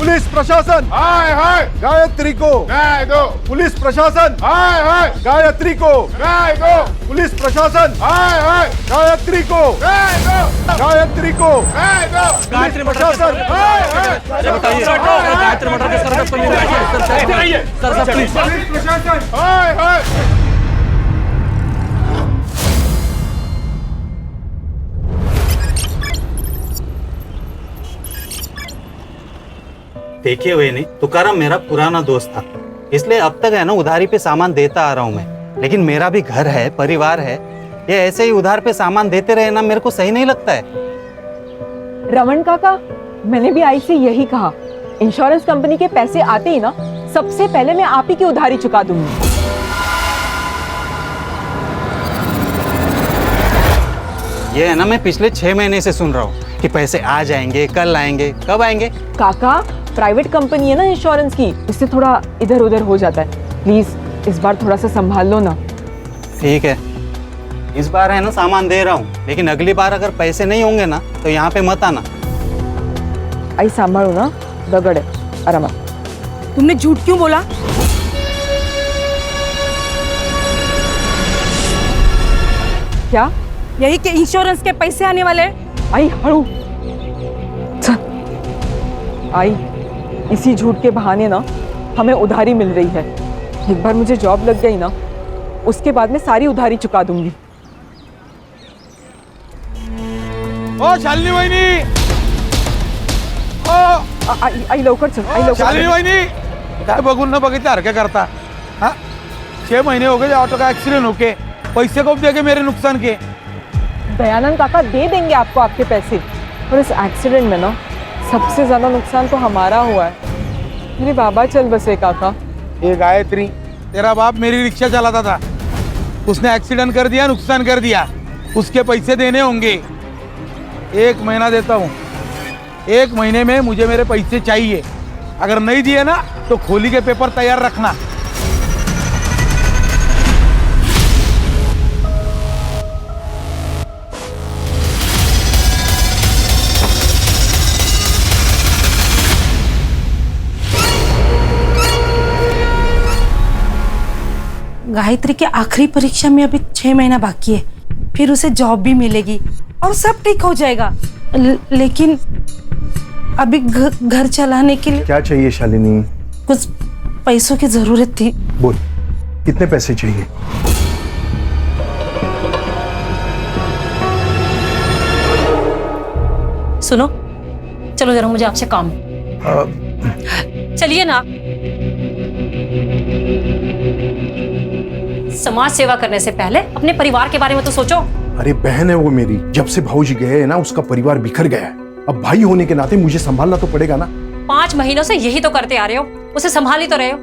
Police प्रशासन, हाय हाय गायत्री को न्याय दो, पुलिस प्रशासन, हाय हाय गायत्री को न्याय दो, पुलिस प्रशासन, हाय हाय गायत्री को न्याय दो, गायत्री को न्याय दो, गायत्री प्रशासन, हाय हाय गायत्री मटर के सर सर प्लीज पुलिस प्रशासन, हाय हाय। देखिए हुए नहीं, तुकाराम मेरा पुराना दोस्त था, इसलिए अब तक है ना उधारी पे सामान देता आ रहा हूँ मैं। लेकिन मेरा भी घर है, परिवार है, ये ऐसे ही उधार पे सामान देते रहे ना, मेरे को सही नहीं लगता है। रमन काका, मैंने भी आई से यही कहा, इंश्योरेंस कंपनी के पैसे आते ही ना सबसे पहले मैं आप ही की उधारी चुका दूंगी। ये है ना, मैं पिछले 6 महीने से सुन रहा हूँ कि पैसे आ जाएंगे, कल आएंगे, कब आएंगे। काका, प्राइवेट कंपनी है ना इंश्योरेंस की, इससे थोड़ा इधर उधर हो जाता है। प्लीज इस बार थोड़ा सा संभाल लो ना। ठीक है, इस बार है ना सामान दे रहा हूँ, लेकिन अगली बार अगर पैसे नहीं होंगे ना तो यहाँ पे मत आना। आई संभालो ना, दगड़ है आराम। तुमने झूठ क्यों बोला? क्या? यही कि इंश्योरेंस के पैसे आने वाले हैं? आई हड़ू आई, इसी झूठ के बहाने ना हमें उधारी मिल रही है। एक बार मुझे जॉब लग गई ना, उसके बाद मैं सारी उधारी चुका दूंगी। ओ शालिनी वहिनी, ओ आई लवकर चल, आई शालिनी लवकर। वहिनी, काय बघून न बघितल्यासारखं करता? हाँ 6 महीने हो गए ऑटो का एक्सीडेंट होके, पैसे कब देंगे मेरे नुकसान के? दयानंद काका दे देंगे आपको आपके पैसे, और इस एक्सीडेंट में ना सबसे ज्यादा नुकसान तो हमारा हुआ है। मेरे बाबा चल बसे काका। ये गायत्री, तेरा बाप मेरी रिक्शा चलाता था, उसने एक्सीडेंट कर दिया, नुकसान कर दिया, उसके पैसे देने होंगे। 1 महीना देता हूँ, 1 महीने में मुझे मेरे पैसे चाहिए। अगर नहीं दिए ना तो खोली के पेपर तैयार रखना। गायत्री की आखिरी परीक्षा में अभी 6 महीना बाकी है, फिर उसे जॉब भी मिलेगी और सब ठीक हो जाएगा। लेकिन अभी घर चलाने के लिए क्या चाहिए शालिनी? कुछ पैसों की जरूरत थी। बोल, कितने पैसे चाहिए? सुनो, चलो जरा, मुझे आपसे काम है। चलिए ना। समाज सेवा करने से पहले अपने परिवार के बारे में तो सोचो। अरे बहन है वो मेरी, जब से भाऊजी गए हैं ना उसका परिवार बिखर गया है। अब भाई होने के नाते मुझे संभालना तो पड़ेगा ना। 5 महीनों से यही तो करते आ रहे हो, उसे संभाल ही तो रहे हो।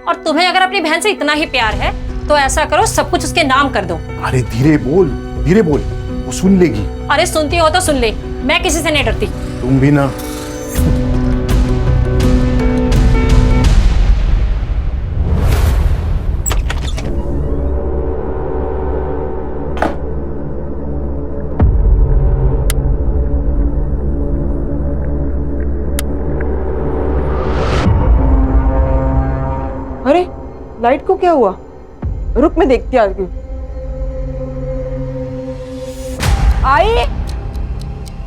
और तुम्हें अगर अपनी बहन से इतना ही प्यार है तो ऐसा करो, सब कुछ उसके नाम कर दो। अरे धीरे बोल, धीरे बोल, वो सुन लेगी। अरे सुनती हो तो सुन ले, मैं किसी से नहीं डरती। तुम भी ना। अरे लाइट को क्या हुआ? रुक, मैं देखती हूँ। आई,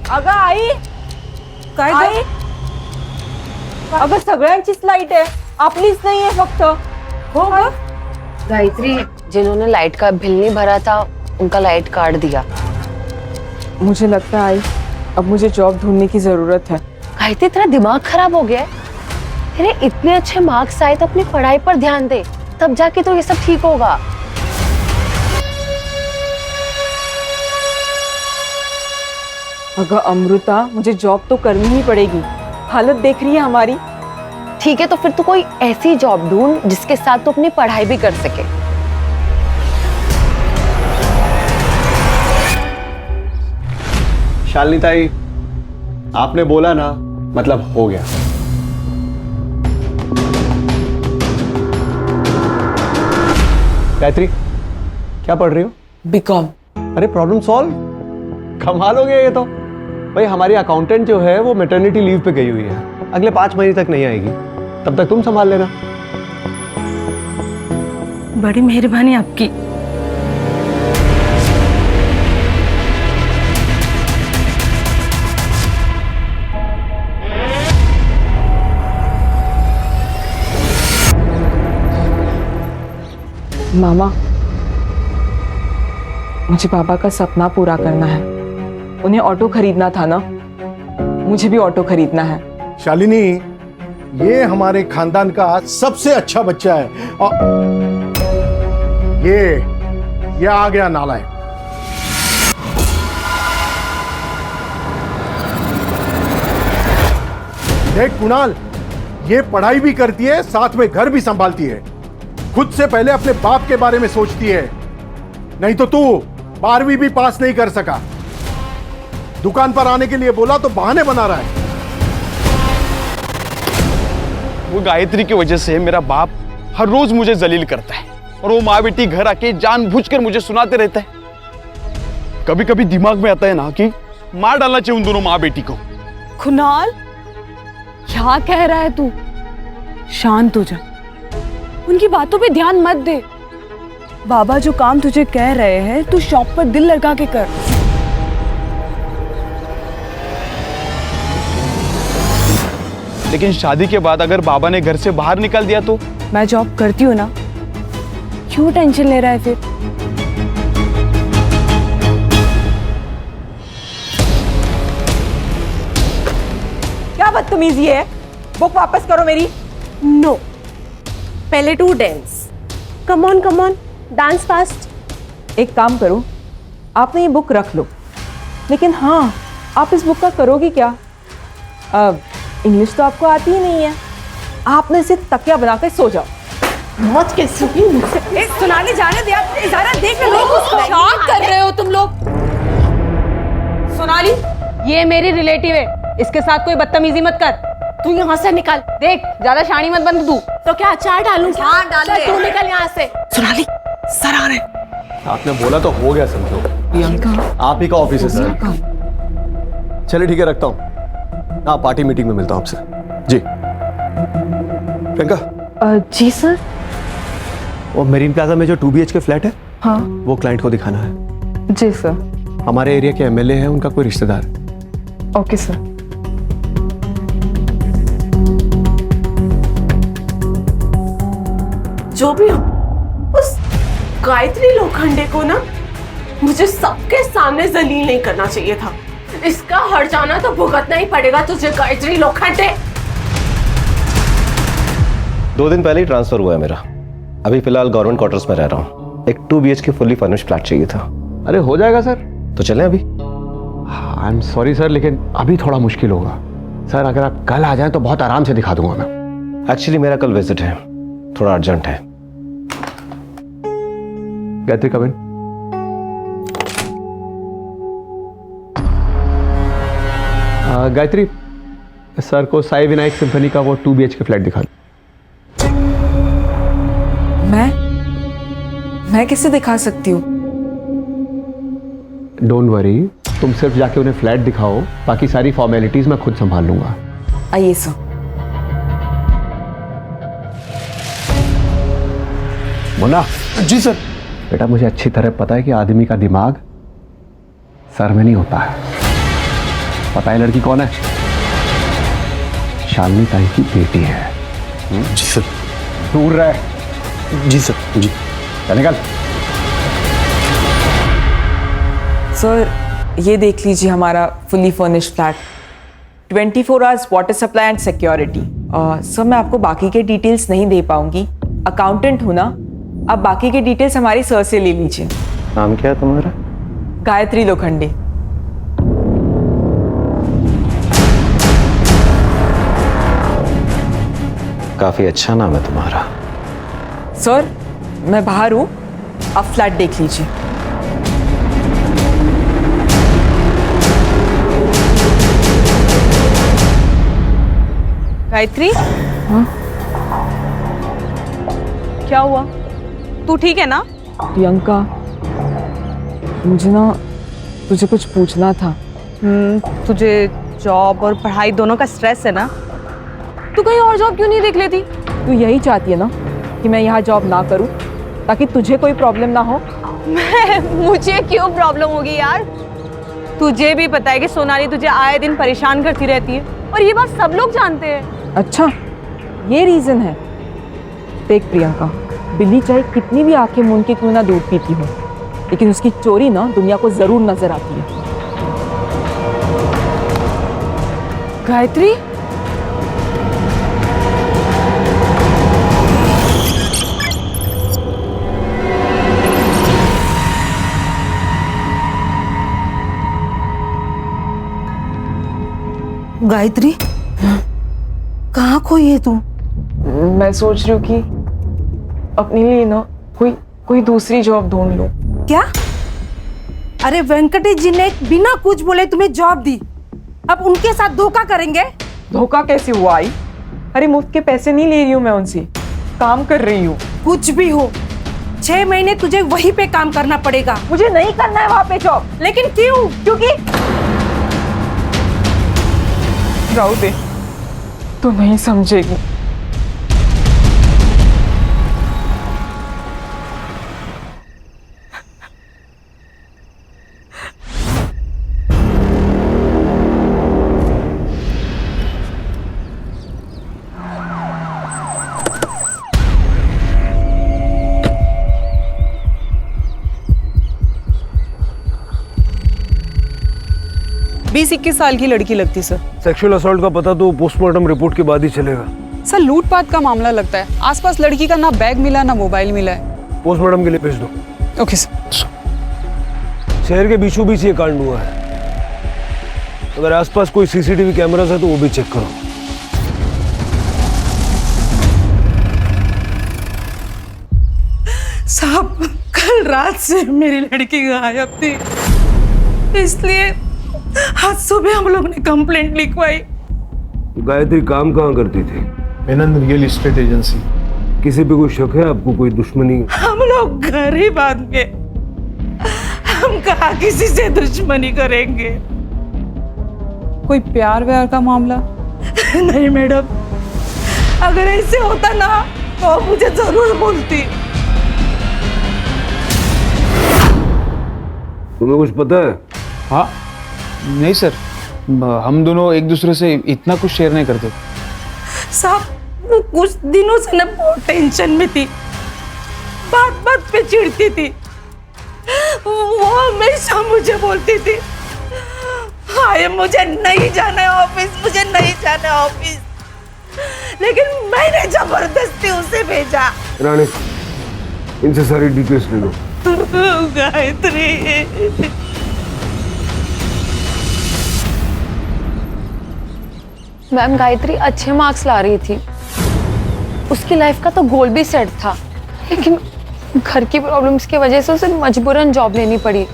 अगं आई, काय आई, अगं सगळ्यांचीच लाईट आहे, आपलीच नाही आहे फक्त। हो का? गायत्री, जिन्होंने लाइट का बिल नहीं भरा था उनका लाइट काट दिया। मुझे लगता है आई, अब मुझे जॉब ढूंढने की जरूरत है। गायत्री, तेरा दिमाग खराब हो गया है? तेरे इतने अच्छे मार्क्स आए तो अपनी पढ़ाई पर ध्यान दे, तब जाके तो ये सब ठीक होगा। अगं अमृता, मुझे जॉब तो करनी ही पड़ेगी, हालत देख रही है हमारी। ठीक है, तो फिर तू कोई ऐसी जॉब ढूंढ जिसके साथ तू अपनी पढ़ाई भी कर सके। शालिनी ताई, आपने बोला ना, मतलब हो गया। गायत्री, क्या पढ़ रही हो? बीकॉम। अरे प्रॉब्लम सॉल्व, कमाल हो गया ये तो। भाई हमारी अकाउंटेंट जो है वो मैटरनिटी लीव पे गई हुई है, अगले 5 महीने तक नहीं आएगी, तब तक तुम संभाल लेना। बड़ी मेहरबानी आपकी। मामा, मुझे पापा का सपना पूरा करना है। उन्हें ऑटो खरीदना था ना, मुझे भी ऑटो खरीदना है। शालिनी, ये हमारे खानदान का सबसे अच्छा बच्चा है। और ये आ गया नालायक। देख कुणाल, ये पढ़ाई भी करती है, साथ में घर भी संभालती है। खुद से पहले अपने बाप के बारे में सोचती है। नहीं तो तू 12वीं भी पास नहीं कर सका। दुकान पर आने के लिए बोला तो बहाने बना रहा है। वो गायत्री की वजह से मेरा बाप हर रोज मुझे जलील करता है और वो माँ बेटी घर आके जानबूझकर मुझे सुनाते रहता है। कभी कभी दिमाग में आता है ना कि मार डालना चाहिए उन दोनों माँ बेटी को। कुणाल, क्या कह रहा है तू? शांत हो जा, उनकी बातों पे ध्यान मत दे। बाबा जो काम तुझे कह रहे हैं, तू शॉप पर दिल लगा के कर। लेकिन शादी के बाद अगर बाबा ने घर से बाहर निकाल दिया तो? मैं जॉब करती हूँ ना, क्यों टेंशन ले रहा है फिर? क्या बदतमीजी है? बुक वापस करो मेरी। नो, पहले टू dance. Come on dance fast. एक काम करो, आपने ये बुक रख लो, लेकिन हाँ, आप इस बुक का करोगी क्या? इंग्लिश तो आपको आती ही नहीं है। आपने इसे तकिया बनाकर सो जाओ। मौत कैसे हुई मुझसे? सुनाने जाने दिया, इजारा देख लो उसको। क्या कर रहे हो तुम लोग? सोनाली, ये मेरी रिलेटिव है, इसके साथ कोई बदतमीजी मत कर। तू यहाँ से निकल। देख, ज्यादा शानी मत बन तू। तो क्या अचार डालूं? हाँ डाल दे। तू निकल यहाँ से। सोनाली, सर आ रहे। आपने बोला तो हो गया समझो। आप ही का ऑफिस है सर। चलिए ठीक है, रखता हूँ। हाँ, पार्टी मीटिंग में मिलता हूँ आपसे। जी प्रियंका। जी सर। वो मेरीन प्लाजा में जो 2 BHK फ्लैट है, हाँ वो क्लाइंट को दिखाना है। जी सर। हमारे एरिया के MLA है, उनका कोई रिश्तेदार। Okay sir. जो भी हो, उस गायत्री लोखंडे को ना मुझे सबके सामने जलील नहीं करना चाहिए था। इसका हट जाना तो भुगतना ही पड़ेगा तुझे, गायत्री लोखंडे। 2 दिन पहले ही ट्रांसफर हुआ है मेरा। अभी फिलहाल गवर्नमेंट क्वार्टर्स में रह रहा हूँ। एक 2 BHK फुल्ली फर्निश्ड फ्लैट चाहिए था। अरे हो जाएगा सर। तो चलें अभी? आई एम सॉरी सर, लेकिन अभी थोड़ा मुश्किल होगा सर। अगर आप कल आ जाएं तो बहुत आराम से दिखा दूंगा मैं। एक्चुअली मेरा कल विजिट है, थोड़ा अर्जेंट है। गायत्री कम इन। गायत्री, सर को साई विनायक सिम्फनी का वो 2 BHK फ्लैट दिखा दो। मैं कैसे दिखा सकती हूँ? डोंट वरी, तुम सिर्फ जाके उन्हें फ्लैट दिखाओ, बाकी सारी फॉर्मेलिटीज मैं खुद संभाल लूंगा। आइए सर। मुन्ना। जी सर। बेटा, मुझे अच्छी तरह पता है कि आदमी का दिमाग सर में नहीं होता है। पता है लड़की कौन है? शालिनी ताई की बेटी है। जी सर। दूर रहे। जी सर। जी। चल निकल। सर, ये देख लीजिए हमारा fully furnished flat, 24 hours water supply and security. Sir, मैं आपको बाकी के डिटेल्स नहीं दे पाऊंगी, अकाउंटेंट हूं ना। आप बाकी के डिटेल्स हमारे सर से ले लीजिए। नाम क्या है तुम्हारा? गायत्री लोखंडे। काफी अच्छा नाम है तुम्हारा। सर, मैं बाहर हूं, आप फ्लैट देख लीजिए। गायत्री, हाँ? क्या हुआ? तू ठीक है ना? प्रियंका, मुझे ना तुझे कुछ पूछना था। तुझे जॉब और पढ़ाई दोनों का स्ट्रेस है ना? तू कहीं और जॉब क्यों नहीं देख लेती? तू यही चाहती है ना कि मैं यहाँ जॉब ना करूँ ताकि तुझे कोई प्रॉब्लम ना हो? मुझे क्यों प्रॉब्लम होगी यार? तुझे भी पता है कि सोनाली तुझे आए दिन परेशान करती रहती है और ये बात सब लोग जानते हैं। अच्छा, ये रीजन है। देख प्रियंका, बिल्ली चाहे कितनी भी आंखें मूंद के क्यों ना दूध पीती हो, लेकिन उसकी चोरी ना दुनिया को जरूर नजर आती है। गायत्री, गायत्री, कहाँ खोई है तू? मैं सोच रही हूँ कि अपने लिए ना कोई दूसरी जॉब ढूंढ लूं। क्या? अरे वेंकटेश जी ने बिना कुछ बोले तुम्हें जॉब दी, अब उनके साथ धोखा करेंगे? धोखा कैसे हुआ आई? अरे मुफ्त के पैसे नहीं ले रही हूँ मैं उनसे, काम कर रही हूँ। कुछ भी हो, 6 महीने तुझे वहीं पे काम करना पड़ेगा। मुझे नहीं करना है वहां पे जॉब। लेकिन क्यों? क्योंकि राहु दे, तो नहीं समझेगी। बीस 21 साल की लड़की लगती सर। सेक्सुअल असॉल्ट का पता तो पोस्टमार्टम रिपोर्ट के बाद ही चलेगा। सर लूटपाट का मामला लगता है। आसपास लड़की का ना बैग मिला ना मोबाइल मिला है। पोस्टमार्टम के लिए भेज दो। Okay sir. शहर के बीचों बीच ये कांड हुआ है, अगर आसपास कोई सीसीटीवी कैमरास है तो वो भी चेक करो। साहब, कल रात से मेरी लड़की गायब थी, इसलिए आज सुबह हम लोग ने कंप्लेंट लिखवाई। गायत्री काम कहाँ करती थी? Menon real estate agency. किसी पे कोई शक है आपको? कोई दुश्मनी? हम लोग घर ही बांध के, हम कहाँ किसी से दुश्मनी करेंगे? कोई प्यार व्यार का मामला? नहीं मैडम, अगर ऐसे होता ना तो मुझे जरूर बोलती। तुम्हें कुछ पता है? हाँ नहीं सर, हम दोनों एक दूसरे से इतना कुछ शेयर नहीं करते। साहब, वो कुछ दिनों से ना बहुत टेंशन में थी, बात बात पे चिढ़ती थी। वो हमेशा मुझे बोलती थी, हाय मुझे नहीं जाना है ऑफिस, मुझे नहीं जाना है ऑफिस, लेकिन मैंने जबरदस्ती उसे भेजा। रानी, इनसे सारी डिटेल्स ले लो। गायत्री, मैम गायत्री अच्छे मार्क्स ला रही थी, उसकी लाइफ का तो गोल भी सेट था, लेकिन घर की प्रॉब्लम्स की वजह से उसे मजबूरन जॉब लेनी पड़ी।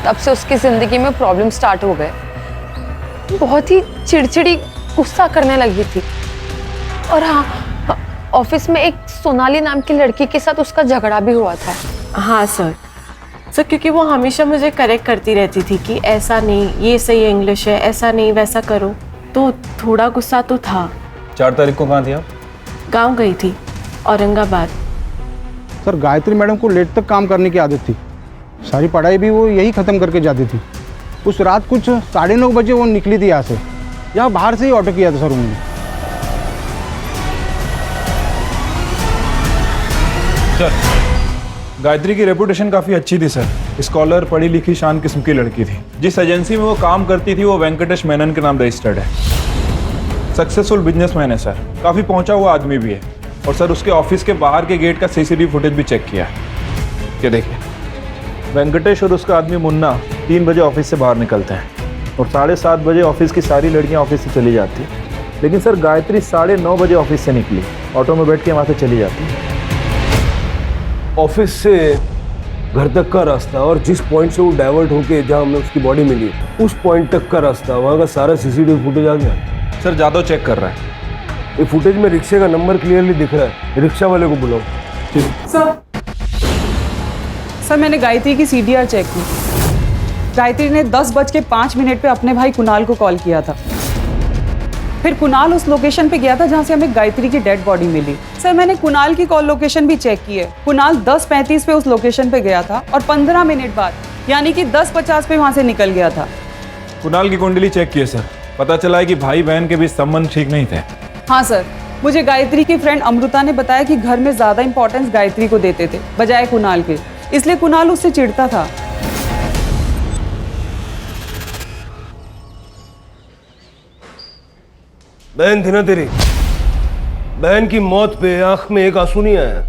तब से उसकी जिंदगी में प्रॉब्लम स्टार्ट हो गए। बहुत ही चिड़चिड़ी, गुस्सा करने लगी थी। और हाँ, ऑफिस में एक सोनाली नाम की लड़की के साथ उसका झगड़ा भी हुआ था। हाँ सर, क्योंकि वो हमेशा मुझे करेक्ट करती रहती थी कि ऐसा नहीं, ये सही इंग्लिश है, ऐसा नहीं वैसा करो, तो थोड़ा गुस्सा तो था। 4 तारीख को कहाँ थी आप? गांव गई थी, औरंगाबाद। सर गायत्री मैडम को लेट तक काम करने की आदत थी, सारी पढ़ाई भी वो यही ख़त्म करके जाती थी। उस रात कुछ 9:30 बजे वो निकली थी यहाँ से, यहाँ बाहर से ही ऑटो किया था सर उन्होंने। सर गायत्री की रेपुटेशन काफ़ी अच्छी थी सर, स्कॉलर, पढ़ी लिखी, शान किस्म की लड़की थी। जिस एजेंसी में वो काम करती थी वो वेंकटेश मेनन के नाम रजिस्टर्ड है। सक्सेसफुल बिजनेसमैन है सर, काफ़ी पहुंचा हुआ आदमी भी है। और सर उसके ऑफिस के बाहर के गेट का सीसीटीवी फुटेज भी चेक किया है। ये देखिए, वेंकटेश और उसका आदमी मुन्ना 3 बजे ऑफिस से बाहर निकलते हैं और 7:30 बजे ऑफिस की सारी लड़कियाँ ऑफिस से चली जाती हैं। लेकिन सर गायत्री 9:30 बजे ऑफिस से निकली, ऑटो में बैठ के वहाँ से चली जाती है। ऑफिस से घर तक का रास्ता और जिस पॉइंट से वो डाइवर्ट होके जहाँ हमें उसकी बॉडी मिली उस पॉइंट तक का रास्ता, वहाँ का सारा सीसीटीवी फुटेज आ गया। सर जादव चेक कर रहा है। ये फुटेज में रिक्शे का नंबर क्लियरली दिख रहा है, रिक्शा वाले को बुलाओ। सर मैंने गायत्री की CDR चेक की। गायत्री ने 10:05 पे अपने भाई कुणाल को कॉल किया था। फिर कुणाल उस लोकेशन पे गया था जहाँ से हमें गायत्री की डेड बॉडी मिली। सर मैंने कुणाल की कॉल लोकेशन भी चेक की है। कुणाल 10:35 पे उस लोकेशन पे गया था और 15 मिनट बाद यानी कि 10:50 पे वहाँ से निकल गया था। कुणाल की कुंडली चेक की है सर, पता चला है कि भाई बहन के बीच संबंध ठीक नहीं थे। हाँ सर, मुझे गायत्री की फ्रेंड अमृता ने बताया कि घर में ज्यादा इंपॉर्टेंस गायत्री को देते थे बजाय कुणाल के, इसलिए कुणाल उससे चिढ़ता था। बहन थी ना तेरी, बहन की मौत पे आंख में एक आंसू नहीं आया।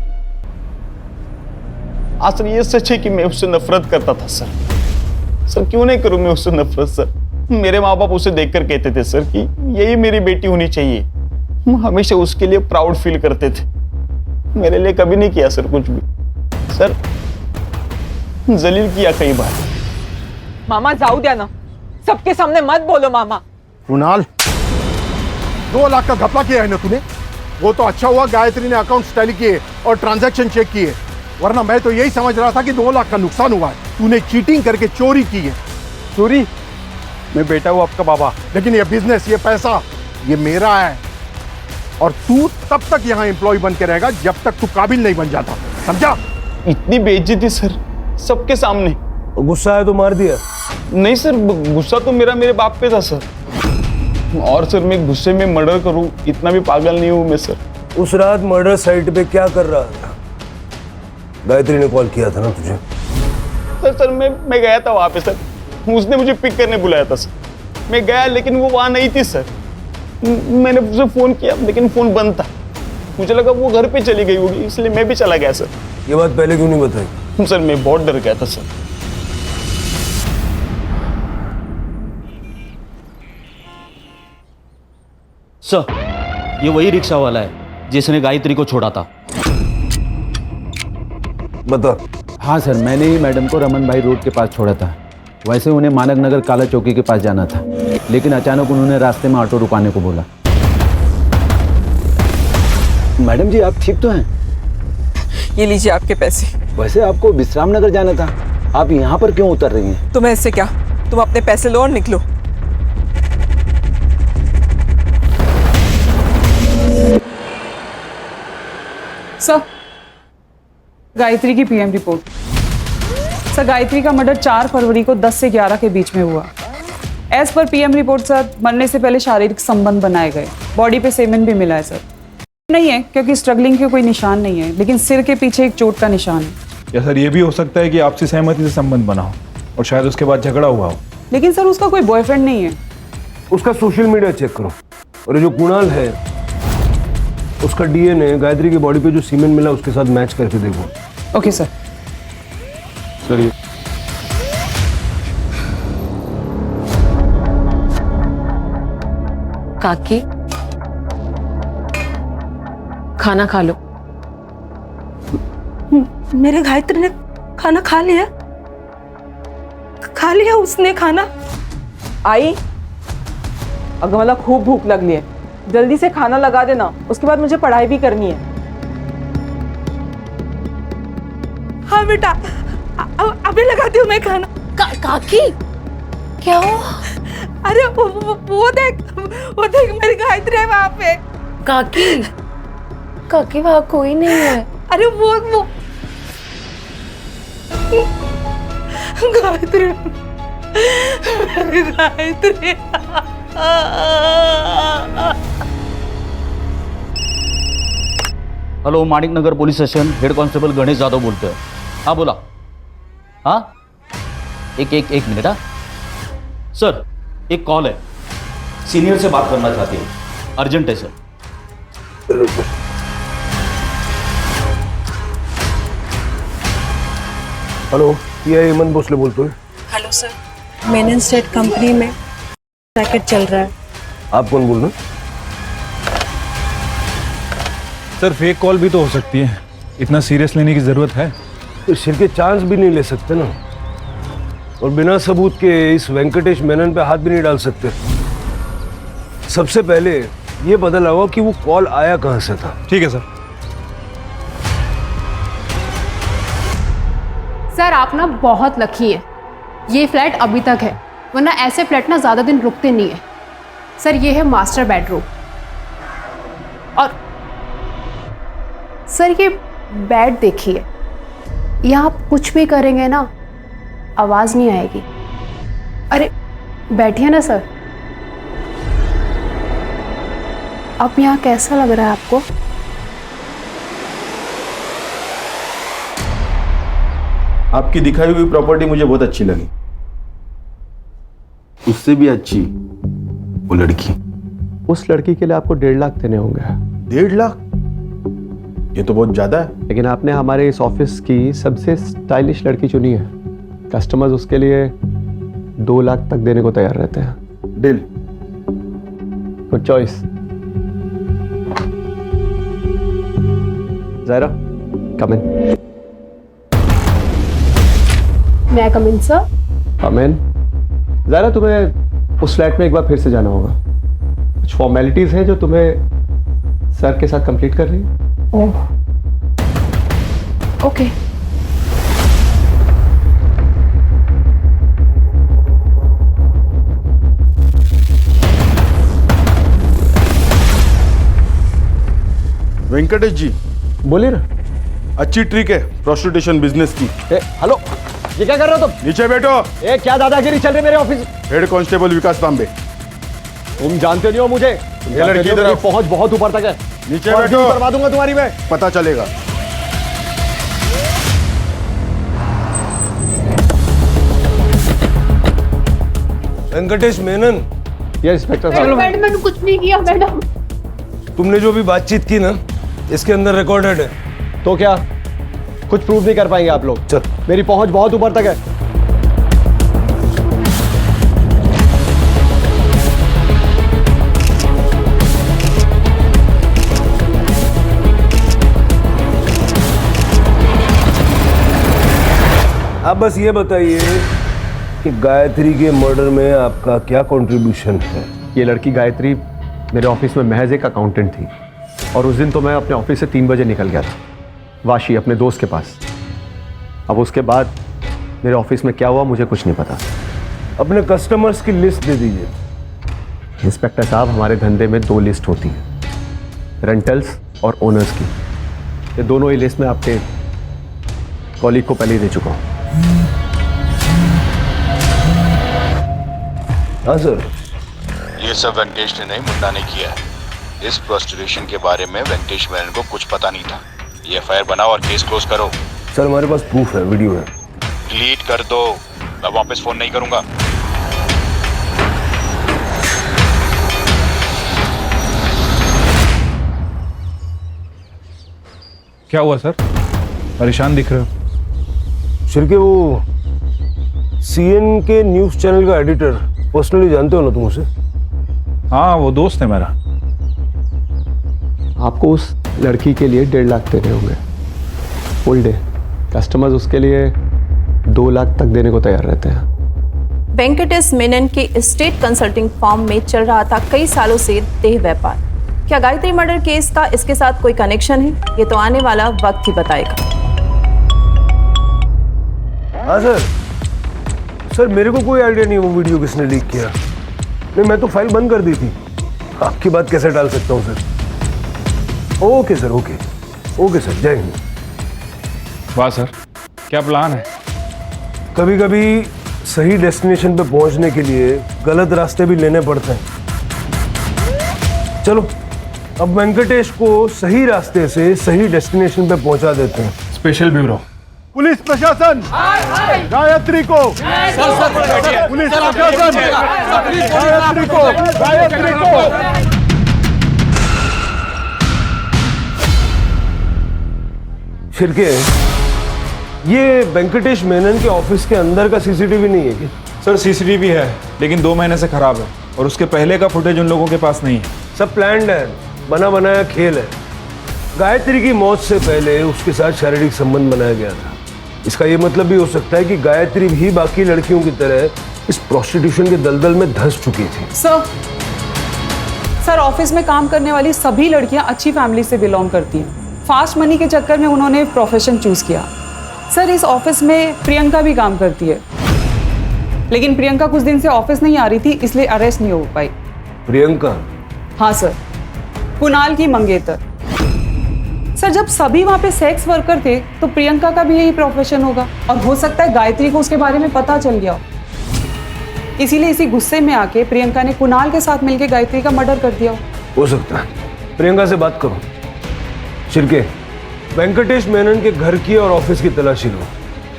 हाँ सर, ये सच है कि मैं उससे नफरत करता था सर। सर क्यों नहीं करूं मैं उससे नफरत सर। मेरे माँ बाप उसे देखकर कहते थे सर कि यही मेरी बेटी होनी चाहिए। हम हमेशा उसके लिए प्राउड फील करते थे। मेरे लिए कभी नहीं किया सर कुछ भी। सर जलील किया कई बार। मामा जाऊ द्या ना, सबके सामने मत बोलो मामा। कुणाल, 2 लाख का घपला किया है ना तूने। वो तो अच्छा हुआ गायत्री ने अकाउंट टैली किए और ट्रांजैक्शन चेक किए, वरना मैं तो यही समझ रहा था कि 2 लाख का नुकसान हुआ है। तूने चीटिंग करके चोरी की है। चोरी? मैं बेटा हूं आपका बाबा। लेकिन ये बिजनेस, ये पैसा, ये मेरा है और तू तब तक यहाँ एम्प्लॉय बन के रहेगा जब तक तू काबिल नहीं बन जाता, समझा? इतनी बेइज्जती सर, सबके सामने। गुस्सा है तो मार दिया? नहीं सर, गुस्सा तो मेरे बाप पे था सर। और सर मैं गुस्से में मर्डर करूं इतना भी पागल नहीं हूं मैं सर। उस रात मर्डर साइट पे क्या कर रहा था? गायत्री ने कॉल किया था ना तुझे? सर मैं गया था वहां पे सर, उसने मुझे पिक करने बुलाया था सर। मैं गया लेकिन वो वहां नहीं थी सर। मैंने उसे फोन किया लेकिन फोन बंद था। मुझे लगा वो घर पे चली गई होगी, इसलिए मैं भी चला गया सर। ये बात पहले क्यों नहीं बताई? सर मैं बहुत डर गया था सर। सर ये वही रिक्शा वाला है जिसने गायत्री को छोड़ा था। बता। हाँ सर, मैंने ही मैडम को रमन भाई रोड के पास छोड़ा था। वैसे उन्हें मानक नगर काला चौकी के पास जाना था, लेकिन अचानक उन्होंने रास्ते में ऑटो रुकाने को बोला। मैडम जी आप ठीक तो हैं? ये लीजिए आपके पैसे। वैसे आपको विश्राम नगर जाना था, आप यहाँ पर क्यों उतर रही हैं? तुम्हें इससे क्या, तुम अपने पैसे लो और निकलो। सर गायत्री की पीएम रिपोर्ट। सर गायत्री का मर्डर 4 फरवरी को 10 से 11 के बीच में हुआ। As per PM report sir, मरने से पहले शारीरिक संबंध बनाए गए। बॉडी पे सेमेन भी मिला है सर। नहीं है क्योंकि स्ट्रगलिंग के कोई निशान नहीं है, लेकिन सिर के पीछे एक चोट का निशान है। या सर ये भी हो सकता है कि आपसी सहमति से संबंध बना हो और शायद उसके बाद झगड़ा हुआ हो। लेकिन सर उसका कोई बॉयफ्रेंड नहीं है। उसका सोशल मीडिया चेक करो, और ये जो कुणाल है उसका डीएनए गायत्री की बॉडी पे जो सीमेंट मिला उसके साथ मैच करके देखो। Okay sir. चलिए। काकी खाना खा लो। मेरे गायत्री ने खाना खा लिया? खा लिया उसने खाना? आई, अगर मतलब खूब भूख लगी है, जल्दी से खाना लगा देना, उसके बाद मुझे पढ़ाई भी करनी है। हाँ बेटा, अभी लगाती हूँ मैं खाना। काकी क्या हो? अरे वो देख मेरी गायत्री है वहाँ पे। काकी वहाँ कोई नहीं है। अरे वो Gayatri, Gayatri. Hello, Manik Nagar police station, head constable Ganesh Yadav बोलते हैं। हाँ बोला। हाँ एक मिनट। हाँ सर, एक कॉल है, सीनियर से बात करना चाहती हूँ, अर्जेंट है सर। हेलो, ये हेमंत भोसले बोलते हैं। Hello sir, Menon state company में रैकेट चल रहा है। आप कौन बोल रहे हैं? सर फेक कॉल भी तो हो सकती है, इतना सीरियस लेने की जरूरत है? तो सिर के चांस भी नहीं ले सकते ना, और बिना सबूत के इस वेंकटेश मेनन पे हाथ भी नहीं डाल सकते। सबसे पहले ये पता लगाओ कि वो कॉल आया कहां से था। ठीक है सर। सर आप ना बहुत लकी है, ये फ्लैट अभी तक है, वरना ऐसे फ्लैट ना ज्यादा दिन रुकते नहीं है। सर ये है मास्टर बेडरूम और सर ये बेड देखिए, यहाँ आप कुछ भी करेंगे ना आवाज नहीं आएगी। अरे बैठिए ना सर। अब यहाँ कैसा लग रहा है आपको? आपकी दिखाई हुई प्रॉपर्टी मुझे बहुत अच्छी लगी, उससे भी अच्छी वो लड़की। उस लड़की के लिए आपको 1.5 लाख देने होंगे। 1.5 लाख? ये तो बहुत ज्यादा है। लेकिन आपने हमारे इस ऑफिस की सबसे स्टाइलिश लड़की चुनी है। कस्टमर्स उसके लिए 2 लाख तक देने को तैयार रहते हैं। Deal. Good choice. Zaira, come in. मैं कम इन सर? कम इन। ज़ायरा, तुम्हें उस फ्लैट में एक बार फिर से जाना होगा। कुछ फॉर्मेलिटीज हैं जो तुम्हें सर के साथ कंप्लीट कर रही है। ओह, ओके। वेंकटेश जी, बोलिए ना। अच्छी ट्रिक है प्रोस्टिट्यूशन बिजनेस की। हेलो, ये क्या कर रहे हो तुम? नीचे बैठो। क्या दादागिरी चल रही मेरे ऑफिस? हेड कांस्टेबल विकास तांबे। तुम जानते नहीं हो मुझे। ये लड़की इधर आओ। पहुंच बहुत ऊपर तक है। नीचे बैठो। करवा दूंगा तुम्हारी मैं। पता चलेगा। वेंकटेश मेनन। ये इंस्पेक्टर साहब। मैडम मैंने कुछ नहीं किया मैडम। तुमने जो भी बातचीत की ना, इसके अंदर रिकॉर्डेड है। तो क्या कुछ प्रूव नहीं कर पाएंगे आप लोग? चल, मेरी पहुंच बहुत ऊपर तक है। आप बस ये बताइए कि गायत्री के मर्डर में आपका क्या कंट्रीब्यूशन है? ये लड़की गायत्री मेरे ऑफिस में महज एक अकाउंटेंट थी और उस दिन तो मैं अपने ऑफिस से 3 बजे निकल गया था वाशी अपने दोस्त के पास। अब उसके बाद मेरे ऑफिस में क्या हुआ मुझे कुछ नहीं पता। अपने कस्टमर्स की लिस्ट दे दीजिए। इंस्पेक्टर साहब, हमारे धंधे में 2 लिस्ट होती हैं, रेंटल्स और ओनर्स की। ये दोनों ही लिस्ट में आपके कॉलीग को पहले ही दे चुका हूँ। हाँ सर। ये सब वेंकटेश ने नहीं, मुन्ना ने किया है। इस प्रोस्टिट्यूशन के बारे में वेंकटेश मेनन को कुछ पता नहीं था। ये एफआईआर बनाओ और केस क्लोज करो। सर हमारे पास प्रूफ है, वीडियो है। डिलीट कर दो, मैं वापस फोन नहीं करूंगा। क्या हुआ सर? परेशान दिख रहे हो। शिरके, वो सीएन के न्यूज चैनल का एडिटर पर्सनली जानते हो ना तुम उसे? हाँ, वो दोस्त है मेरा। आपको उस लड़की के लिए 1.5 लाख देने होंगे फुल डे। कस्टमर्स उसके लिए 2 लाख तक देने को तैयार रहते हैं। वेंकटेश मेनन के स्टेट कंसल्टिंग फर्म में चल रहा था कई सालों से देह व्यापार। क्या गायत्री मर्डर केस का इसके साथ कोई कनेक्शन है? ये तो आने वाला वक्त ही बताएगा। हाँ सर। सर मेरे को कोई आइडिया नहीं वो वीडियो किसने लीक किया। नहीं, मैं तो फाइल बंद कर दी थी। आपकी बात कैसे डाल सकता हूँ sir? Okay sir, okay okay sir, जय हिंद। वाह सर, क्या प्लान है? कभी कभी सही डेस्टिनेशन पे पहुंचने के लिए गलत रास्ते भी लेने पड़ते हैं। चलो अब वेंकटेश को सही रास्ते से सही डेस्टिनेशन पे पहुंचा देते हैं। स्पेशल ब्यूरो, पुलिस प्रशासन, गायत्री को, पुलिस प्रशासन, गायत्री को, गायत्री को। शिरके, ये वेंकटेश मेनन के ऑफिस के अंदर का सीसीटीवी नहीं है क्या? सर सीसीटीवी है, लेकिन 2 महीने से खराब है और उसके पहले का फुटेज उन लोगों के पास नहीं है। सब प्लान्ड है, बना बनाया खेल है। गायत्री की मौत से पहले उसके साथ शारीरिक संबंध बनाया गया था। इसका ये मतलब भी हो सकता है कि गायत्री भी बाकी लड़कियों की तरह इस प्रोस्टिट्यूशन के दलदल में धंस चुकी थी। सर ऑफिस में काम करने वाली सभी लड़कियां अच्छी फैमिली से बिलोंग करती हैं। फास्ट मनी के चक्कर में उन्होंने प्रोफेशन चूज किया। सर इस ऑफिस में प्रियंका भी काम करती है, लेकिन प्रियंका कुछ दिन से ऑफिस नहीं आ रही थी, इसलिए अरेस्ट नहीं हो पाई। प्रियंका? हाँ सर, कुणाल की मंगेतर। सर जब सभी वहाँ पे सेक्स वर्कर थे तो प्रियंका का भी यही प्रोफेशन होगा और हो सकता है गायत्री को उसके बारे में पता चल गया हो। इसीलिए इसी गुस्से में आके प्रियंका ने कुणाल के साथ मिलकर गायत्री का मर्डर कर दिया हो सकता है। प्रियंका से बात करो। शिर्के, वेंकटेश मेनन के घर की और ऑफिस की तलाशी लो।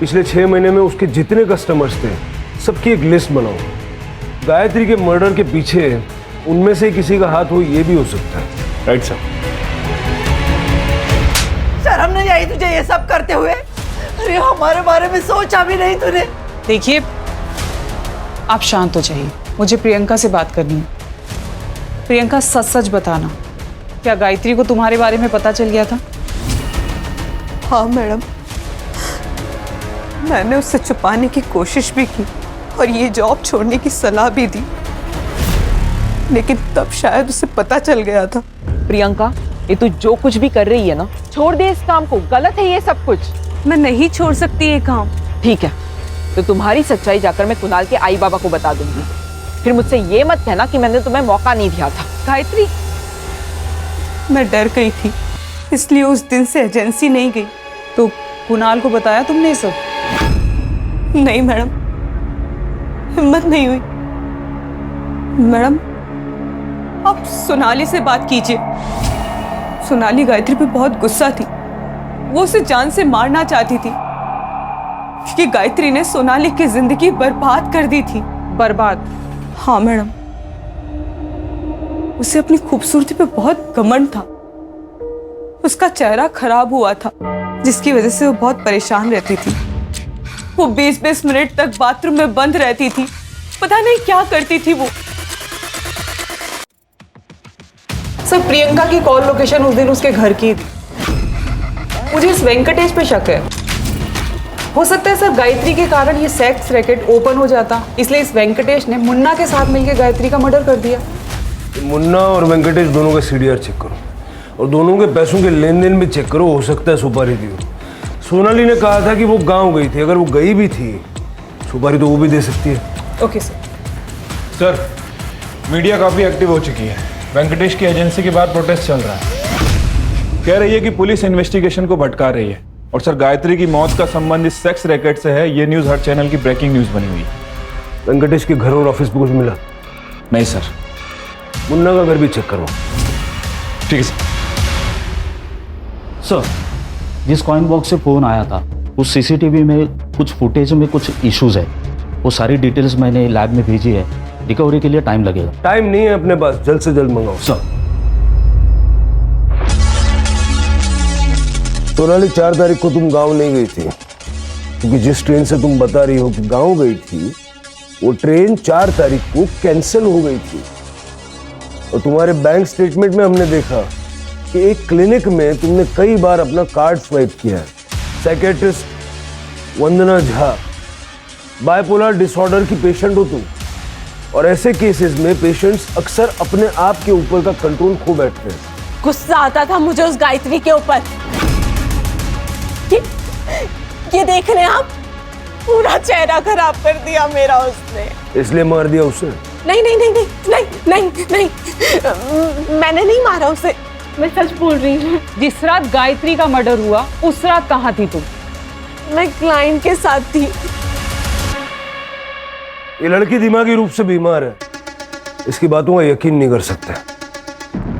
पिछले 6 महीने में उसके जितने कस्टमर्स थे सबकी एक लिस्ट बनाओ। गायत्री के मर्डर के पीछे उनमें से किसी का हाथ हो, ये भी हो सकता है। Right sir. शर्म नहीं आई तुझे ये सब करते हुए? अरे हमारे बारे में सोचा भी नहीं तूने। देखिए आप शांत हो जाइए, मुझे प्रियंका से बात करनी है। प्रियंका सच सच बताना, क्या गायत्री को तुम्हारे बारे में पता चल गया था? हाँ मैडम, मैंने उससे छुपाने की कोशिश भी की और ये जॉब छोड़ने की सलाह भी दी, लेकिन तब शायद उसे पता चल गया था। प्रियंका, ये तू जो कुछ भी कर रही है ना, छोड़ दे इस काम को। गलत है ये सब कुछ। मैं नहीं छोड़ सकती ये काम। ठीक है, तो तुम्हारी सच्चाई जाकर मैं कुणाल के आई बाबा को बता दूंगी। फिर मुझसे ये मत कहना कि मैंने तुम्हें मौका नहीं दिया था। गायत्री, मैं डर गई थी इसलिए उस दिन से एजेंसी नहीं गई। तो कुणाल को बताया तुमने सब? नहीं मैडम, हिम्मत नहीं हुई। मैडम आप सोनाली से बात कीजिए। सोनाली गायत्री पे बहुत गुस्सा थी, वो उसे जान से मारना चाहती थी क्योंकि गायत्री ने सोनाली की जिंदगी बर्बाद कर दी थी। बर्बाद? हाँ मैडम, उसे अपनी खूबसूरती पे बहुत घमंड था। उसका चेहरा खराब हुआ था जिसकी वजह से वो बहुत परेशान रहती थी। वो 20-20 मिनट तक बाथरूम में बंद रहती थी, पता नहीं क्या करती थी वो। सर प्रियंका की कॉल लोकेशन उस दिन उसके घर की थी। मुझे इस वेंकटेश पे शक है। हो सकता है सर गायत्री के कारण ये सेक्स रैकेट ओपन हो जाता, इसलिए इस वेंकटेश ने मुन्ना के साथ मिलकर गायत्री का मर्डर कर दिया। मुन्ना और वेंकटेश दोनों का सीडीआर चेक करो और दोनों के पैसों के लेन देन भी चेक करो। हो सकता है सुपारी दी हो। सोनाली ने कहा था कि वो गांव गई थी, अगर वो गई भी थी सुपारी तो वो भी दे सकती है। Okay sir. सर मीडिया काफी एक्टिव हो चुकी है। वेंकटेश की एजेंसी के बाद प्रोटेस्ट चल रहा है। कह रही है कि पुलिस इन्वेस्टिगेशन को भटका रही है। और सर गायत्री की मौत का संबंध इस सेक्स रैकेट से है, ये न्यूज हर चैनल की ब्रेकिंग न्यूज बनी हुई है। वेंकटेश के घर और ऑफिस पे कुछ मिला? नहीं सर। मुन्ना का घर भी चेक करो। ठीक है सर। सर जिस कॉइन बॉक्स से फोन आया था उस सीसीटीवी में कुछ फुटेज में कुछ इश्यूज है। वो सारी डिटेल्स मैंने लैब में भेजी है। रिकवरी के लिए टाइम लगेगा। टाइम नहीं है अपने पास, जल्द से जल्द मंगाओ। सर सोनाली 4 तारीख को तुम गांव नहीं गई थी क्योंकि जिस ट्रेन से तुम बता रही हो कि गांव गई थी वो ट्रेन 4 तारीख को कैंसिल हो गई थी। और तुम्हारे बैंक स्टेटमेंट में हमने देखा कि एक क्लिनिक में तुमने कई बार अपना कार्ड स्वाइप किया है। साइकियाट्रिस्ट वंदना झा, बाइपोलर डिसऑर्डर की पेशेंट हो तुम, और ऐसे केसेस में पेशेंट्स अक्सर अपने आप के ऊपर का कंट्रोल खो बैठते हैं। गुस्सा आता था मुझे उस गायत्री के ऊपर। ये देख रहे हैं आप, पूरा चेहरा खराब कर दिया मेरा उसने। इसलिए मार दिया उसे? नहीं नहीं नहीं नहीं नहीं नहीं नहीं, मैंने नहीं मारा उसे, मैं सच बोल रही हूँ। जिस रात गायत्री का मर्डर हुआ उस रात कहाँ थी तुम? मैं क्लाइंट के साथ थी। ये लड़की दिमागी रूप से बीमार है, इसकी बातों का यकीन नहीं कर सकते।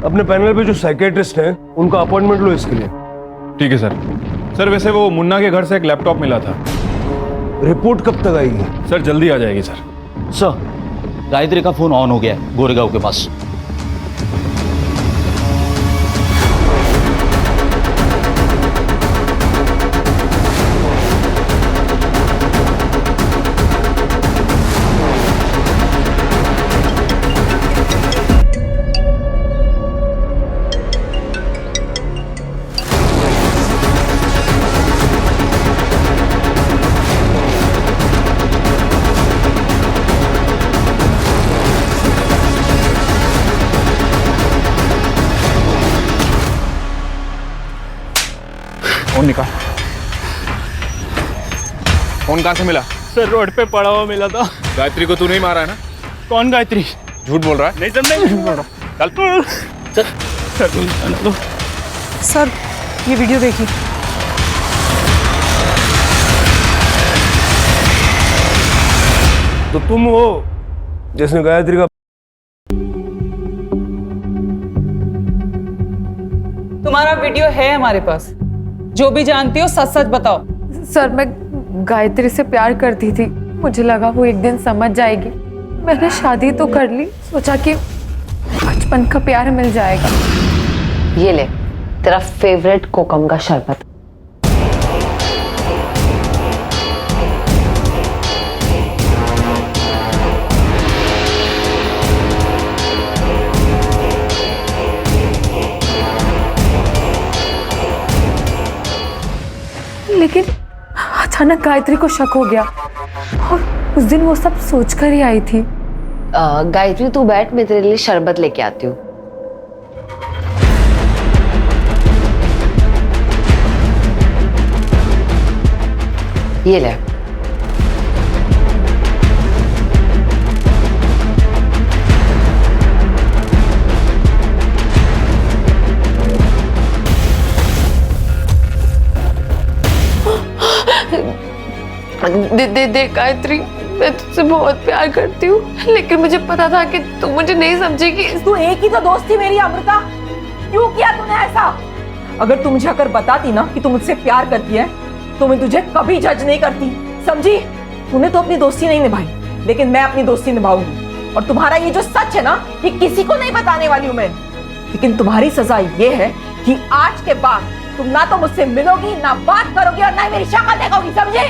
अपने पैनल पे जो साइकियाट्रिस्ट हैं उनका अपॉइंटमेंट लो इसके लिए। ठीक है सर। सर वैसे वो मुन्ना के घर से एक लैपटॉप मिला था। रिपोर्ट कब तक आएगी? सर जल्दी आ जाएगी सर। सर गायत्री का फोन ऑन हो गया है गोरेगांव के पास। फोन निकाल। फोन कहाँ से मिला? सर रोड पे पड़ा हुआ मिला था। गायत्री को तू नहीं मारा है ना? कौन गायत्री? झूठ बोल रहा है। नहीं सर, नहीं झूठ बोल रहा। चल चल। सर ये वीडियो देखिए। तो तुम हो जिसने गायत्री का तुम्हारा वीडियो है हमारे पास, जो भी जानती हो सच सच बताओ। सर मैं गायत्री से प्यार करती थी, मुझे लगा वो एक दिन समझ जाएगी। मैंने शादी तो कर ली, सोचा कि बचपन का प्यार मिल जाएगा। ये ले तेरा फेवरेट कोकम का शरबत। लेकिन अचानक गायत्री को शक हो गया और उस दिन वो सब सोचकर ही आई थी। गायत्री तू बैठ, मैं तेरे लिए शरबत लेके आती हूँ। ये ले। दे गायत्री, मैं तुझसे बहुत प्यार करती हूँ, लेकिन मुझे पता था कि तू मुझे नहीं समझेगी। तू एक ही तो दोस्त थी मेरी अमृता, क्यों किया तूने ऐसा? अगर तू मुझे अगर बताती ना कि तू मुझसे प्यार करती है तो मैं तुझे कभी जज नहीं करती, समझी? तूने तो अपनी दोस्ती नहीं निभाई, लेकिन मैं अपनी दोस्ती निभाऊंगी। और तुम्हारा ये जो सच है ना, ये किसी को नहीं बताने वाली हूँ मैं। लेकिन तुम्हारी सजा ये है कि आज के बाद तुम ना तो मुझसे मिलोगी, ना बात करोगी और ना ही मेरी शक्ल देखोगी, समझे?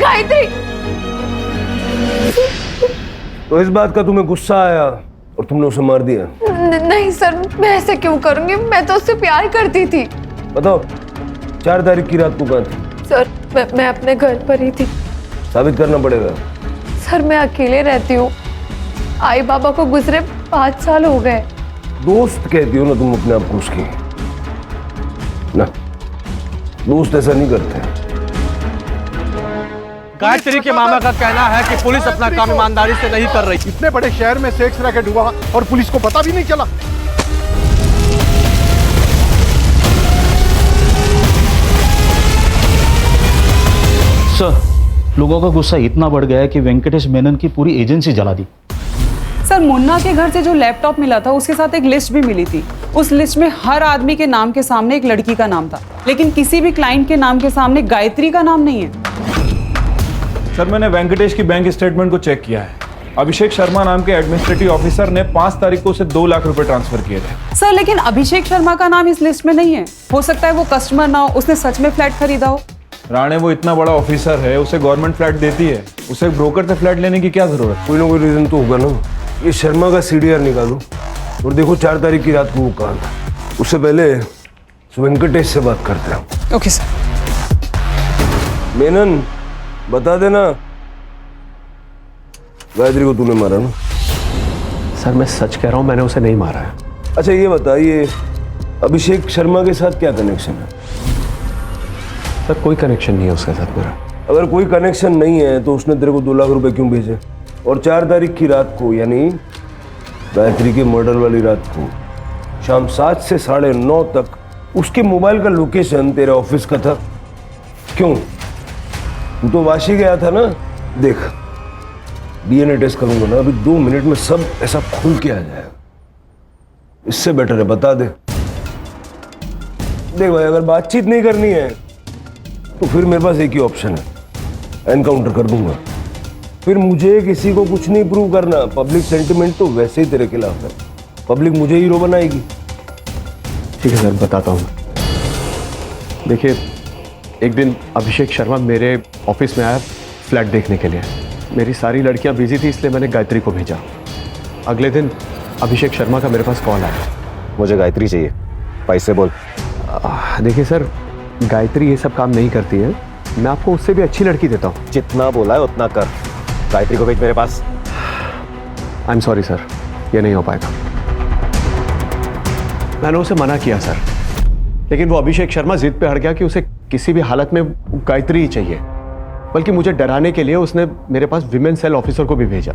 गायत्री, तो इस बात का तुम्हें गुस्सा आया और तुमने उसे मार दिया? नहीं सर, मैं ऐसे क्यों करूंगी? मैं तो उससे प्यार करती थी। बताओ 4 तारीख की रात को कहाँ थी? सर मैं अपने घर पर ही थी। साबित करना पड़ेगा। सर मैं अकेले रहती हूँ, आई बाबा को गुजरे 5 साल हो गए। दोस्त कहती हो ना तुम अपने आप को उसकी? ना, दोस्त ऐसा नहीं करते। गायत्री के मामा का कहना है कि पुलिस अपना काम ईमानदारी से नहीं कर रही। इतने बड़े शहर में सेक्स रैकेट हुआ और पुलिस को पता भी नहीं चला। सर, लोगों का गुस्सा इतना बढ़ गया है कि वेंकटेश मेनन की पूरी एजेंसी जला दी। सर मुन्ना के घर से जो लैपटॉप मिला था उसके साथ एक लिस्ट भी मिली थी। उस लिस्ट में हर आदमी के नाम के सामने एक लड़की का नाम था, लेकिन किसी भी क्लाइंट के नाम के सामने गायत्री का नाम नहीं है। सर मैंने वेंकटेश की बैंक स्टेटमेंट को चेक किया है। अभिषेक शर्मा नाम के एडमिनिस्ट्रेटिव ऑफिसर ने 5 तारीख को उसे 2 लाख रुपए ट्रांसफर किए थे। सर लेकिन अभिषेक शर्मा का नाम इस लिस्ट में नहीं है। हो सकता है वो कस्टमर ना हो, उसने सच में फ्लैट खरीदा हो। राणे वो इतना बड़ा ऑफिसर है, उसे गवर्नमेंट फ्लैट देती है, उसे ब्रोकर से फ्लैट लेने की क्या जरूरत? कोई ना कोई रीजन तो होगा ना। ये शर्मा का CDR निकालो और देखो 4 तारीख की रात को वो कहाँ था। उससे पहले वेंकटेश से बात करते हैं। Okay sir. मेनन बता देना गायत्री को तूने मारा ना? सर मैं सच कह रहा हूँ, मैंने उसे नहीं मारा है। अच्छा ये बता, ये अभिषेक शर्मा के साथ क्या कनेक्शन है? सर कोई कनेक्शन नहीं है उसके साथ मेरा। अगर कोई कनेक्शन नहीं है तो उसने तेरे को 2 लाख रुपए क्यों भेजे? और 4 तारीख की रात को, यानी गायत्री के मर्डर वाली रात को शाम 7 से 9:30 तक उसके मोबाइल का लोकेशन तेरे ऑफिस का था। क्यों? तू तो वाशी गया था ना? देख DNA टेस्ट करूंगा ना, अभी 2 मिनट में सब ऐसा खुल के आ जाएगा। इससे बेटर है बता दे। देख भाई, अगर बातचीत नहीं करनी है तो फिर मेरे पास एक ही ऑप्शन है, एनकाउंटर कर दूंगा। फिर मुझे किसी को कुछ नहीं प्रूव करना। पब्लिक सेंटिमेंट तो वैसे ही तेरे खिलाफ है, पब्लिक मुझे हीरो बनाएगी। ठीक है सर, बताता हूँ। देखिए, एक दिन अभिषेक शर्मा मेरे ऑफिस में आया फ्लैट देखने के लिए। मेरी सारी लड़कियां बिजी थी, इसलिए मैंने गायत्री को भेजा। अगले दिन अभिषेक शर्मा का मेरे पास कॉल आया। मुझे गायत्री चाहिए, पैसे बोल। देखिए सर, गायत्री ये सब काम नहीं करती है, मैं आपको उससे भी अच्छी लड़की देता हूँ। जितना बोला है उतना कर। गायत्री को भेज मेरे पास। आई एम सॉरी सर, ये नहीं हो पाएगा। मैंने उसे मना किया सर, लेकिन वो अभिषेक शर्मा जिद पे अड़ गया कि उसे किसी भी हालत में गायत्री ही चाहिए। बल्कि मुझे डराने के लिए उसने मेरे पास विमेन सेल ऑफिसर को भी भेजा।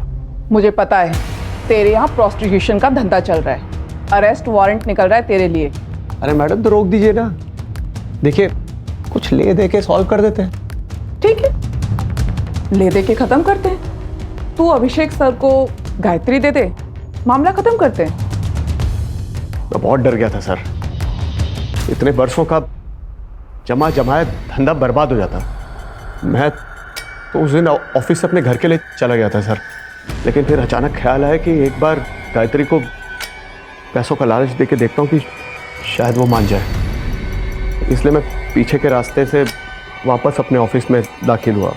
मुझे पता है तेरे यहाँ प्रोस्टिट्यूशन का धंधा चल रहा है, अरेस्ट वारंट निकल रहा है तेरे लिए। अरे मैडम तो रोक दीजिए ना, देखिए कुछ ले दे के सॉल्व कर देते हैं। ठीक है, ले दे के खत्म करते हैं। तू अभिषेक सर को गायत्री दे दे, मामला खत्म करते हैं। मैं बहुत डर गया था सर, इतने वर्षों का जमा जमाया धंधा बर्बाद हो जाता। मैं तो उस दिन ऑफिस से अपने घर के लिए चला गया था सर, लेकिन फिर अचानक ख्याल आया कि एक बार गायत्री को पैसों का लालच देके देखता हूँ कि शायद वो मान जाए। इसलिए मैं पीछे के रास्ते से वापस अपने ऑफिस में दाखिल हुआ।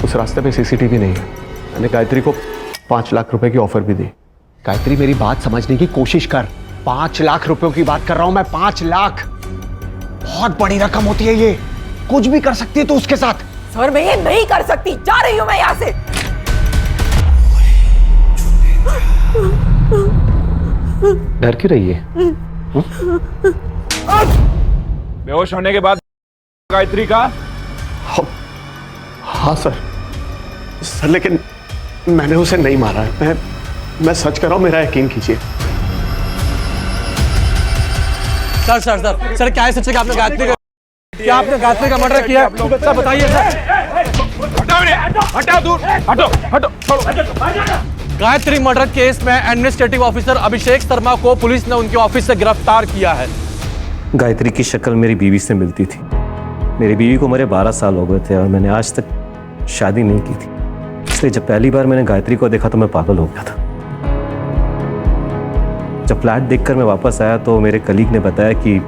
उस रास्ते पे सीसीटीवी नहीं है। मैंने गायत्री को 5 लाख रुपए की ऑफर भी दी। गायत्री मेरी बात समझने की कोशिश कर, 5 लाख रुपयों की बात कर रहा हूं मैं। 5 लाख बहुत बड़ी रकम होती है, ये कुछ भी कर सकती है तो उसके साथ। सर मैं ये नहीं कर सकती, जा रही हूं मैं यहाँ से। डर क्यों रही है? बेहोश होने के बाद गायत्री का? हाँ सर, लेकिन मैंने उसे नहीं मारा है। मैं सच कर रहा हूं, मेरा यकीन कीजिए। सर सर सर सर क्या है सच? आपने गायत्री का मर्डर किया है? सर बताइए सर। हटाओ दूर, हटो हटो छोड़ो। गायत्री मर्डर केस में एडमिनिस्ट्रेटिव ऑफिसर अभिषेक शर्मा को पुलिस ने उनके ऑफिस से गिरफ्तार किया है। गायत्री की शक्ल मेरी बीवी से मिलती थी। मेरी बीवी को मरे 12 साल हो गए थे और मैंने आज तक शादी नहीं की थी। इसलिए जब पहली बार मैंने गायत्री को देखा तो मैं पागल हो गया था। जब फ्लैट देखकर मैं वापस आया तो मेरे कलीग ने बताया कि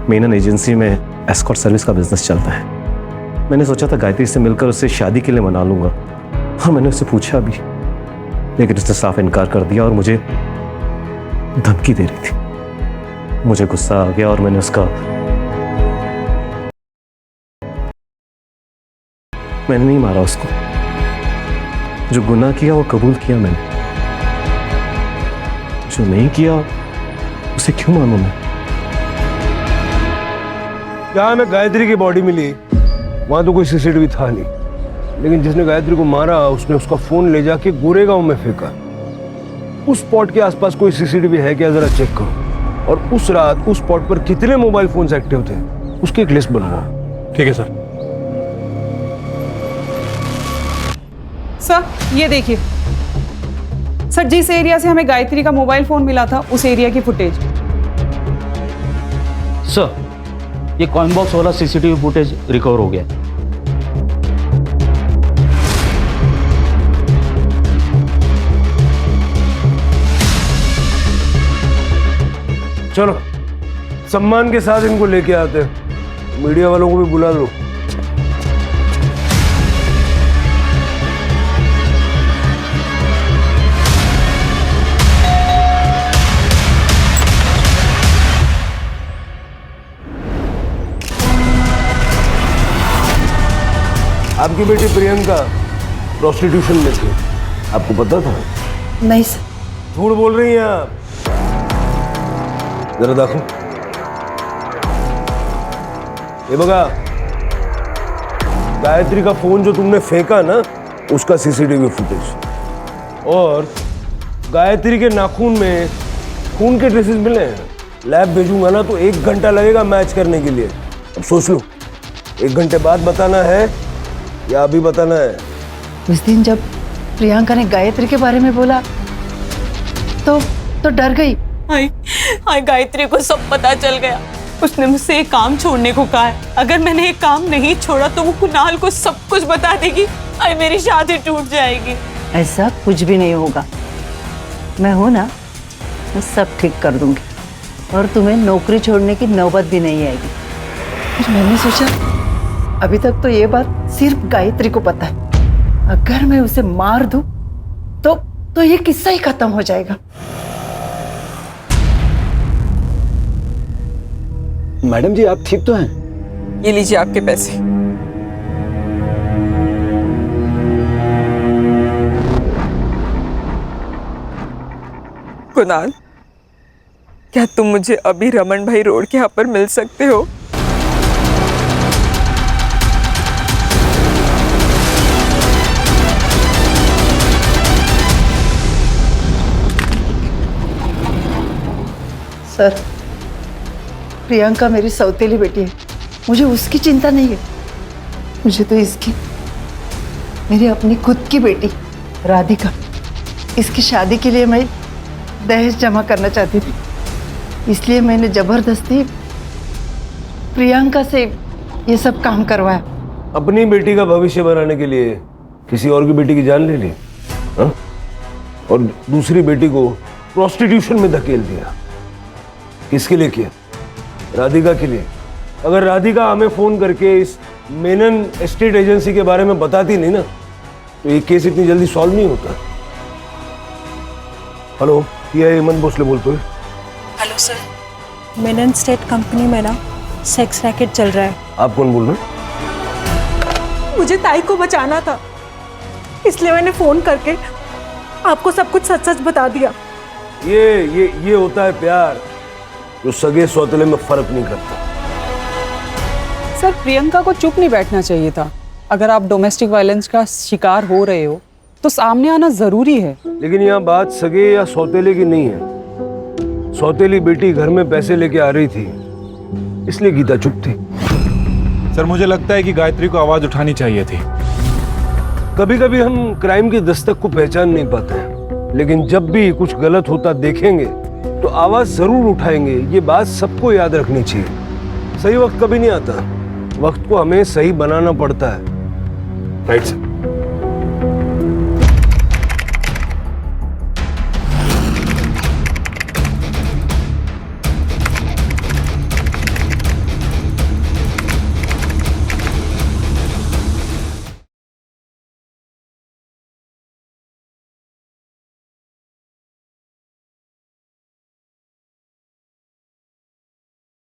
मेनन एजेंसी में एस्कॉर्ट सर्विस का बिजनेस चलता है। मैंने सोचा था गायत्री से मिलकर उससे शादी के लिए मना लूंगा और मैंने उससे पूछा भी, लेकिन उसने साफ इनकार कर दिया और मुझे धमकी दे रही थी। मुझे गुस्सा आ गया और मैंने मैंने नहीं मारा उसको। जो गुनाह किया वो कबूल किया मैंने, जो नहीं किया उसे क्यों मानूं मैं? जहाँ में गायत्री की बॉडी मिली वहां तो कोई सीसीटीवी था नहीं, लेकिन जिसने गायत्री को मारा उसने उसका फोन ले जाके गोरेगांव में फेंका। उस स्पॉट के आसपास कोई सीसीटीवी है क्या, जरा चेक करो। और उस रात उस स्पॉट पर कितने मोबाइल फोन्स एक्टिव थे उसकी एक लिस्ट बनवाओ। ठीक है सर। सर ये देखिए सर, जिस एरिया से हमें गायत्री का मोबाइल फोन मिला था उस एरिया की फुटेज। सर ये कॉइन बॉक्स वाला सीसीटीवी फुटेज रिकवर हो गया। चलो सम्मान के साथ इनको लेके आते हैं। मीडिया वालों को भी बुला लो। आपकी बेटी प्रियंका प्रोस्टिट्यूशन में थी, आपको पता था? नहीं सर। झूठ बोल रही हैं आप। जरा देखो, ये बघा गायत्री का फोन जो तुमने फेंका ना उसका सीसीटीवी फुटेज, और गायत्री के नाखून में खून के ट्रेसेस मिले हैं। लैब भेजूंगा ना तो 1 घंटा लगेगा मैच करने के लिए। अब सोच लो, 1 घंटे बाद बताना है या अभी बताना है? उस दिन जब प्रियंका ने गायत्री के बारे में बोला तो डर गई। हाय गायत्री को सब पता चल गया। उसने मुझसे एक काम छोड़ने को कहा है। अगर मैंने एक काम नहीं छोड़ा तो वो कुणाल को सब कुछ बता देगी। हाय मेरी शादी टूट जाएगी। ऐसा कुछ भी नहीं होगा, मैं हूं ना, मैं सब ठीक कर दूंगी और तुम्हें नौकरी छोड़ने की नौबत भी नहीं आएगी। फिर मैंने सोचा अभी तक तो ये बात सिर्फ गायत्री को पता है, अगर मैं उसे मार दूं तो ये किस्सा ही खत्म हो जाएगा। मैडम जी आप ठीक तो हैं? ये लीजिए आपके पैसे। कुणाल, क्या तुम मुझे अभी रमन भाई रोड के यहाँ पर मिल सकते हो? सर, प्रियंका मेरी सौतेली बेटी है, मुझे उसकी चिंता नहीं है, मुझे तो इसकी, मेरी अपनी खुद की बेटी राधिका, इसकी शादी के लिए मैं दहेज जमा करना चाहती थी, इसलिए मैंने जबरदस्ती प्रियंका से ये सब काम करवाया। अपनी बेटी का भविष्य बनाने के लिए किसी और की बेटी की जान ले ली, हाँ? और दूसरी बेटी को प्रोस्टिट्यूशन में धकेल दिया। किसके लिए किया? राधिका के लिए। अगर राधिका हमें फोन करके इस मेनन एस्टेट एजेंसी के बारे में बताती नहीं ना, तो ये केस इतनी जल्दी सॉल्व नहीं होता। हेलो, ये हेमंत भोसले बोलते हैं। Hello sir, Menon state company में ना सेक्स रैकेट चल रहा है। आप कौन बोल रहे हैं? मुझे ताई को बचाना था, इसलिए मैंने फोन करके आपको सब कुछ सच सच बता दिया। ये होता है प्यार, जो सगे सौतेले में फर्क नहीं करता। सर, प्रियंका को चुप नहीं बैठना चाहिए था। अगर आप डोमेस्टिक वायलेंस का शिकार हो रहे हो तो सामने आना जरूरी है। लेकिन यहाँ बात सगे या सौतेले की नहीं है। सौतेली बेटी घर में पैसे लेके आ रही थी, इसलिए गीता चुप थी। सर, मुझे लगता है कि गायत्री को आवाज उठानी चाहिए थी। कभी कभी हम क्राइम की दस्तक को पहचान नहीं पाते हैं, लेकिन जब भी कुछ गलत होता देखेंगे तो आवाज जरूर उठाएंगे। ये बात सबको याद रखनी चाहिए। सही वक्त कभी नहीं आता, वक्त को हमें सही बनाना पड़ता है। Right sir.